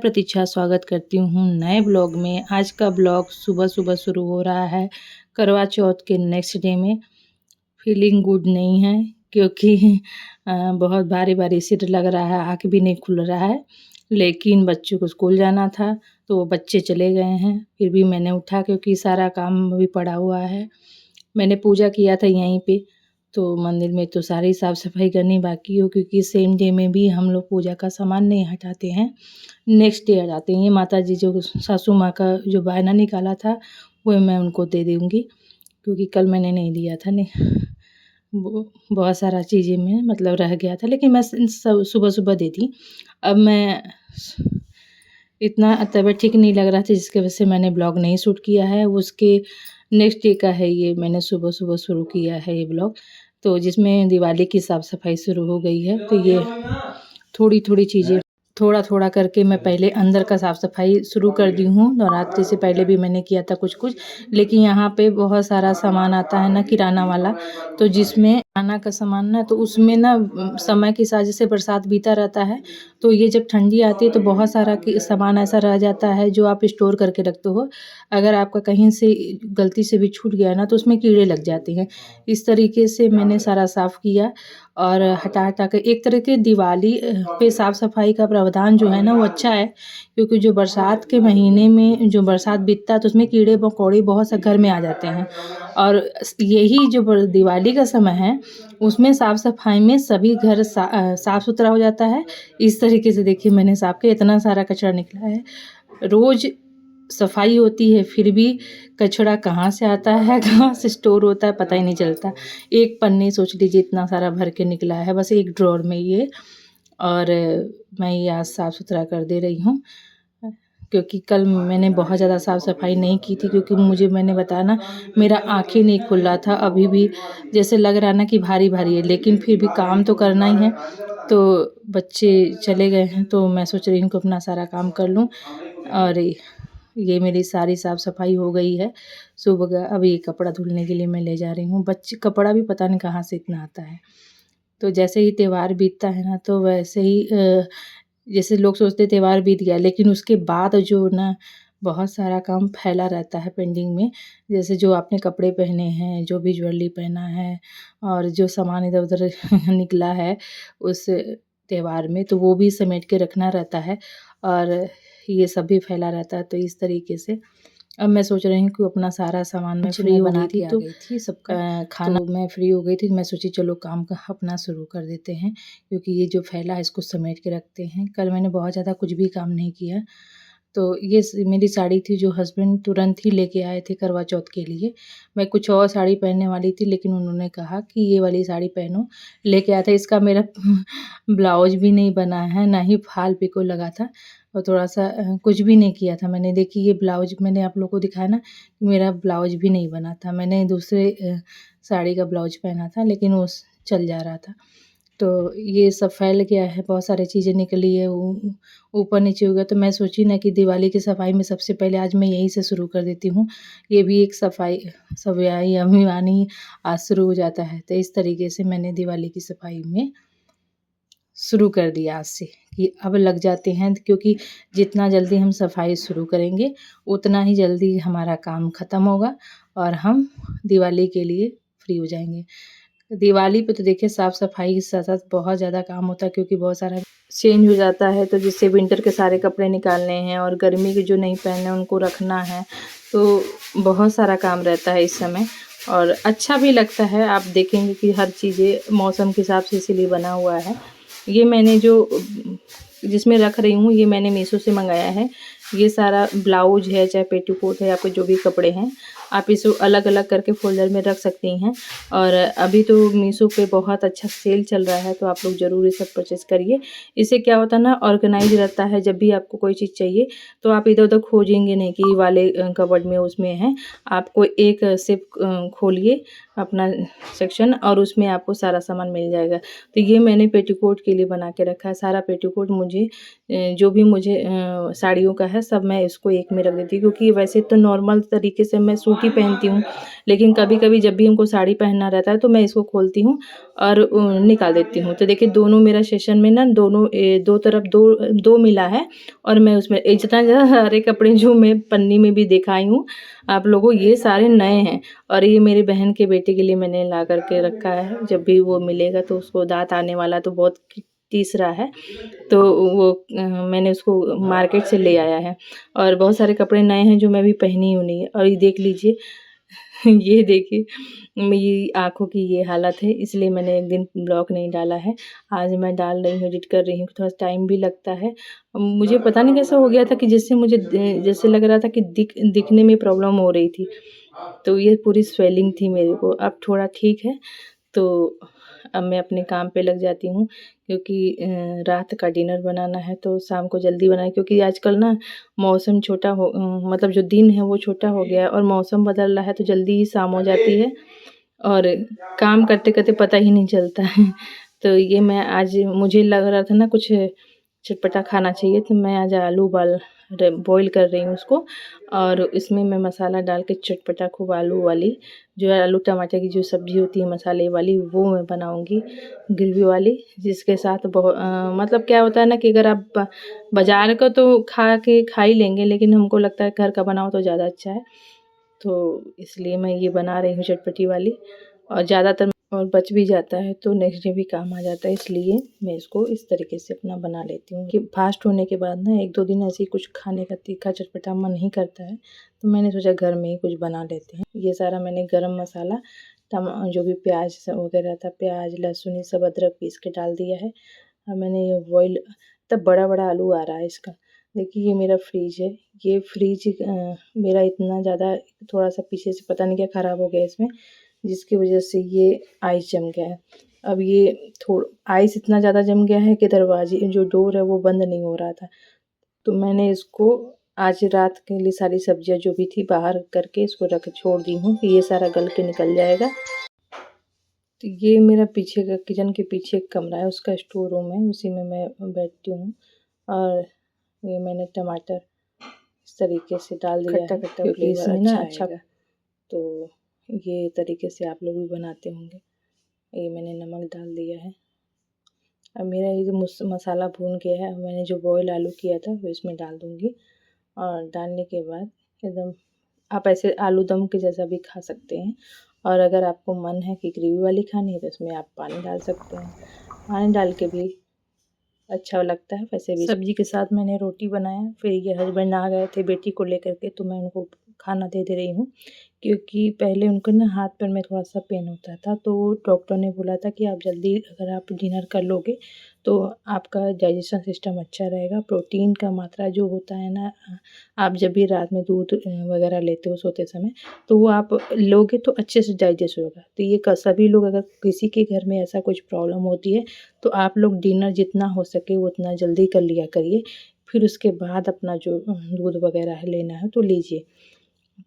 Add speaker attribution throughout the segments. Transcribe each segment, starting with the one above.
Speaker 1: प्रतीक्षा स्वागत करती हूँ नए ब्लॉग में। आज का ब्लॉग सुबह शुरू हो रहा है करवा चौथ के नेक्स्ट डे में। फीलिंग गुड नहीं है क्योंकि बहुत भारी सिर लग रहा है, आँख भी नहीं खुल रहा है। लेकिन बच्चों को स्कूल जाना था तो वो बच्चे चले गए हैं, फिर भी मैंने उठा क्योंकि सारा काम भी पड़ा हुआ है। मैंने पूजा किया था यहीं पे, तो मंदिर में तो सारी साफ़ सफाई करनी बाकी हो क्योंकि सेम डे में भी हम लोग पूजा का सामान नहीं हटाते हैं, नेक्स्ट डे आ जाते हैं। ये माता जी जो सासू माँ का जो बायना निकाला था वो मैं उनको दे दूँगी क्योंकि कल मैंने नहीं दिया था। नहीं, बहुत सारा चीज़ें में मतलब रह गया था, लेकिन मैं सुबह दे दी। अब मैं इतना तबीयत ठीक नहीं लग रहा था जिसकी वजह से मैंने ब्लॉग नहीं शूट किया है। उसके नेक्स्ट डे का है ये, मैंने सुबह शुरू किया है ये ब्लॉग, तो जिसमें दिवाली की साफ़ सफाई शुरू हो गई है। तो ये थोड़ी चीज़ें थोड़ा करके मैं पहले अंदर का साफ़ सफाई शुरू कर दी हूँ। नवरात्रि से पहले भी मैंने किया था कुछ, लेकिन यहाँ पे बहुत सारा सामान आता है ना किराना वाला, तो जिसमें किराना का सामान ना, तो उसमें ना समय के साथ जैसे बरसात बीता रहता है, तो ये जब ठंडी आती है तो बहुत सारा सामान ऐसा रह जाता है जो आप स्टोर करके रखते हो। अगर आपका कहीं से गलती से भी छूट गया ना तो उसमें कीड़े लग जाते हैं। इस तरीके से मैंने सारा साफ़ किया और हटा के एक तरह के दिवाली पे साफ़ सफाई का प्रावधान जो है ना वो अच्छा है, क्योंकि जो बरसात के महीने में जो बरसात बीतता है तो उसमें कीड़े मकोड़े बहुत से घर में आ जाते हैं, और यही जो दिवाली का समय है उसमें साफ़ सफाई में सभी घर साफ़ सुथरा हो जाता है। इस तरीके से देखिए मैंने साफ़ किया, इतना सारा कचरा निकला है। रोज़ सफाई होती है फिर भी कचरा कहाँ से आता है, कहाँ से स्टोर होता है पता ही नहीं चलता। एक पन्नी सोच लीजिए इतना सारा भर के निकला है बस एक ड्रॉर में ये, और मैं ये आज साफ़ सुथरा कर दे रही हूँ क्योंकि कल मैंने बहुत ज़्यादा साफ़ सफाई नहीं की थी, क्योंकि मुझे बताया ना मेरा आँखें नहीं खुल रहा था, अभी भी जैसे लग रहा ना कि भारी है, लेकिन फिर भी काम तो करना ही है। तो बच्चे चले गए हैं तो मैं सोच रही हूँ कि अपना सारा काम कर लूँ, और ये मेरी सारी साफ़ सफाई हो गई है। सुबह अभी कपड़ा धुलने के लिए मैं ले जा रही हूँ। बच्चे कपड़ा भी पता नहीं कहाँ से इतना आता है। तो जैसे ही त्योहार बीतता है ना तो वैसे ही जैसे लोग सोचते हैं त्योहार बीत गया, लेकिन उसके बाद जो ना बहुत सारा काम फैला रहता है पेंडिंग में। जैसे जो आपने कपड़े पहने हैं, जो भी ज्वेलरी पहना है और जो सामान इधर-उधर निकला है उस त्योहार में, तो वो भी समेट के रखना रहता है और ये सब भी फैला रहता है। तो इस तरीके से अब मैं सोच रही हूँ कि अपना सारा सामान मैं फ्री हो गई थी, तो खाना तो मैं फ्री हो गई थी, मैं सोची चलो काम का अपना शुरू कर देते हैं, क्योंकि ये जो फैला है इसको समेट के रखते हैं। कल मैंने बहुत ज़्यादा कुछ भी काम नहीं किया। तो ये मेरी साड़ी थी जो हस्बैंड तुरंत ही लेके आए थे करवा चौथ के लिए। मैं कुछ और साड़ी पहनने वाली थी, लेकिन उन्होंने कहा कि ये वाली साड़ी पहनो, लेके आया था। इसका मेरा ब्लाउज भी नहीं बना है, ना ही फाल पिको लगा था, और थोड़ा-सा कुछ भी नहीं किया था मैंने। देखिए ये ब्लाउज मैंने आप लोगों को दिखाया ना, मेरा ब्लाउज भी नहीं बना था। मैंने दूसरे साड़ी का ब्लाउज पहना था, लेकिन वो चल जा रहा था। तो ये सब फैल गया है, बहुत सारी चीज़ें निकली है, ऊपर-नीचे हो गया। तो मैं सोची ना कि दिवाली की सफाई में सबसे पहले आज मैं यहीं से शुरू कर देती हूँ। ये भी एक सफाई अभियान आज शुरू हो जाता है। तो इस तरीके से मैंने दिवाली की सफाई में शुरू कर दिया आज से कि अब लग जाते हैं, क्योंकि जितना जल्दी हम सफाई शुरू करेंगे उतना ही जल्दी हमारा काम ख़त्म होगा और हम दिवाली के लिए फ्री हो जाएँगे। दिवाली पे तो देखिए साफ़-सफाई के साथ-साथ बहुत ज़्यादा काम होता है, क्योंकि बहुत सारा चेंज हो जाता है, तो जिससे विंटर के सारे कपड़े निकालने हैं और गर्मी के जो नहीं पहने उनको रखना है, तो बहुत सारा काम रहता है इस समय, और अच्छा भी लगता है। आप देखेंगे कि हर चीज़ें मौसम के हिसाब से इसीलिए बना हुआ है। ये मैंने जो जिसमें रख रही हूँ ये मैंने मीशो से मंगाया है। ये सारा ब्लाउज है, चाहे पेटीकोट है, आपके जो भी कपड़े हैं, आप इसे अलग-अलग करके फ़ोल्डर में रख सकती हैं। और अभी तो मीशो पे बहुत अच्छा सेल चल रहा है, तो आप लोग ज़रूर ये सब परचेज़ करिए। इससे क्या होता है ना, ऑर्गेनाइज़ रहता है। जब भी आपको कोई चीज़ चाहिए तो आप इधर-उधर खोजेंगे नहीं कि ये वाले कबर्ड में उसमें है। आपको एक सिर्फ़ खोलिए अपना सेक्शन और उसमें आपको सारा सामान मिल जाएगा। तो ये मैंने पेटीकोट के लिए बना के रखा है। सारा पेटीकोट मुझे जो भी मुझे साड़ियों का है है सब मैं इसको एक में रख देती हूँ, क्योंकि वैसे तो नॉर्मल तरीके से मैं सूट ही पहनती हूँ, लेकिन कभी-कभी जब भी हमको साड़ी पहनना रहता है तो मैं इसको खोलती हूँ और निकाल देती हूँ। तो देखिए दोनों मेरा सेशन में ना दोनों दो तरफ 2 मिला है और मैं उसमें जितना ज़्यादा सारे कपड़े जो मैं पन्नी में भी दिखाई हूँ आप लोगों, ये सारे नए हैं और ये मेरी बहन के बेटे के लिए मैंने ला कर के रखा है। जब भी वो मिलेगा तो उसको दाँत आने वाला तो बहुत तीसरा है, तो वो मैंने उसको मार्केट से ले आया है और बहुत सारे कपड़े नए हैं जो मैं अभी पहनी हूँ नहीं। और ये देख लीजिए ये देखिए मेरी आँखों की ये हालत है, इसलिए मैंने एक दिन ब्लॉग नहीं डाला है। आज मैं डाल रही हूँ, एडिट कर रही हूँ, थोड़ा टाइम भी लगता है। मुझे पता नहीं कैसा हो गया था कि जिससे मुझे जैसे लग रहा था कि दिखने में प्रॉब्लम हो रही थी। तो ये पूरी स्वेलिंग थी मेरे को, अब थोड़ा ठीक है। तो अब मैं अपने काम पे लग जाती हूँ, क्योंकि रात का डिनर बनाना है तो शाम को जल्दी बनाएं, क्योंकि आजकल ना मौसम छोटा हो मतलब जो दिन है वो छोटा हो गया है और मौसम बदल रहा है तो जल्दी ही शाम हो जाती है और काम करते-करते पता ही नहीं चलता है। तो ये मैं आज मुझे लग रहा था ना कुछ चटपटा खाना चाहिए, तो मैं आज आलू बॉईल कर रही हूँ उसको और इसमें मैं मसाला डाल के चटपटा खूब आलू वाली जो है आलू टमाटर की जो सब्ज़ी होती है मसाले वाली, वो मैं बनाऊँगी ग्रेवी वाली, जिसके साथ मतलब क्या होता है ना कि अगर आप बाज़ार का तो खा ही लेंगे, लेकिन हमको लगता है घर का बनाओ तो ज़्यादा अच्छा है। तो इसलिए मैं ये बना रही हूँ चटपटी वाली और ज़्यादातर और बच भी जाता है तो नेक्स्ट डे भी काम आ जाता है, इसलिए मैं इसको इस तरीके से अपना बना लेती हूँ कि फास्ट होने के बाद ना 1-2 दिन ऐसे ही कुछ खाने का तीखा चटपटा मन नहीं करता है, तो मैंने सोचा घर में ही कुछ बना लेते हैं। ये सारा मैंने गरम मसाला जो भी प्याज वगैरह था, प्याज लहसुन ये सब अदरक पीस के डाल दिया है। और मैंने ये बॉयल तब बड़ा-बड़ा आलू आ रहा है इसका। देखिए ये मेरा फ्रिज है, ये फ्रिज मेरा इतना ज़्यादा थोड़ा-सा पीछे से पता नहीं क्या ख़राब हो गया इसमें, जिसकी वजह से ये आइस जम गया है। अब ये आइस इतना ज़्यादा जम गया है कि दरवाजे जो डोर है वो बंद नहीं हो रहा था। तो मैंने इसको आज रात के लिए सारी सब्जियाँ जो भी थी बाहर करके इसको छोड़ दी हूँ कि ये सारा गल के निकल जाएगा। तो ये मेरा पीछे का किचन के पीछे एक कमरा है, उसका स्टोर रूम है, उसी में मैं बैठती हूँ। और ये मैंने टमाटर इस तरीके से डाल दिया है क्योंकि इसमें ना अच्छा, तो ये तरीके से आप लोग भी बनाते होंगे। ये मैंने नमक डाल दिया है। अब मेरा ये जो मसाला भून गया है, मैंने जो बॉयल आलू किया था वो इसमें डाल दूँगी और डालने के बाद एकदम आप ऐसे आलू दम के जैसा भी खा सकते हैं। और अगर आपको मन है कि ग्रेवी वाली खानी है तो इसमें आप पानी डाल सकते हैं। पानी डाल के भी अच्छा लगता है। वैसे भी सब्जी के साथ मैंने रोटी बनाया, फिर ये हस्बैंड आ गए थे बेटी को लेकर के, तो मैं उनको खाना दे रही हूँ, क्योंकि पहले उनको ना हाथ पैर में थोड़ा सा पेन होता था, तो डॉक्टर ने बोला था कि आप जल्दी अगर आप डिनर कर लोगे तो आपका डाइजेशन सिस्टम अच्छा रहेगा। प्रोटीन का मात्रा जो होता है ना, आप जब भी रात में दूध वगैरह लेते हो सोते समय, तो वो आप लोगे तो अच्छे से डाइजेस्ट होगा। तो ये सभी लोग अगर किसी के घर में ऐसा कुछ प्रॉब्लम होती है तो आप लोग डिनर जितना हो सके उतना जल्दी कर लिया करिए, फिर उसके बाद अपना जो दूध वगैरह है लेना है तो लीजिए।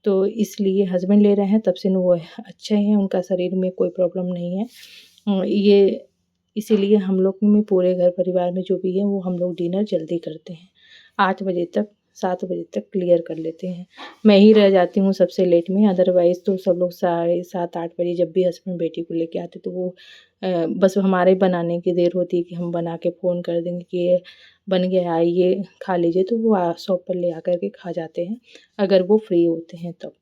Speaker 1: तो इसलिए हस्बैंड ले रहे हैं तब से वो अच्छे हैं, उनका शरीर में कोई प्रॉब्लम नहीं है। ये इसीलिए हम लोग में पूरे घर परिवार में जो भी है वो हम लोग डिनर जल्दी करते हैं, 8 बजे तक 7 बजे तक क्लियर कर लेते हैं। मैं ही रह जाती हूँ सबसे लेट में, अदरवाइज़ तो सब लोग साढ़े 7-8 बजे जब भी हस्बैंड बेटी को लेके आते तो वो बस हमारे बनाने की देर होती है कि हम बना के फ़ोन कर देंगे कि ये बन गया है आइए खा लीजिए, तो वो शॉप पर ले आकर के खा जाते हैं अगर वो फ्री होते हैं तब।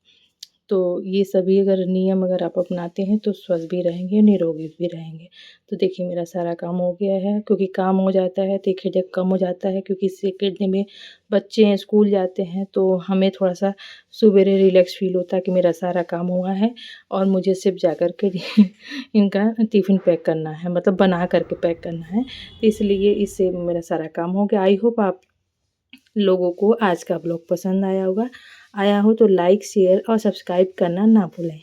Speaker 1: तो ये सभी अगर नियम अगर आप अपनाते हैं तो स्वस्थ भी रहेंगे, निरोगी भी रहेंगे। तो देखिए मेरा सारा काम हो गया है, क्योंकि काम हो जाता है तो एक हेडेक कम हो जाता है, क्योंकि सेकंड में बच्चे हैं स्कूल जाते हैं तो हमें थोड़ा-सा सवेरे रिलैक्स फ़ील होता है कि मेरा सारा काम हुआ है और मुझे सिर्फ़ जाकर के इनका टिफ़िन पैक करना है, मतलब बना कर के पैक करना है। तो इसलिए इससे मेरा सारा काम हो गया। आई होप आप लोगों को आज का ब्लॉग पसंद आया हो तो लाइक, शेयर और सब्सक्राइब करना ना भूलें।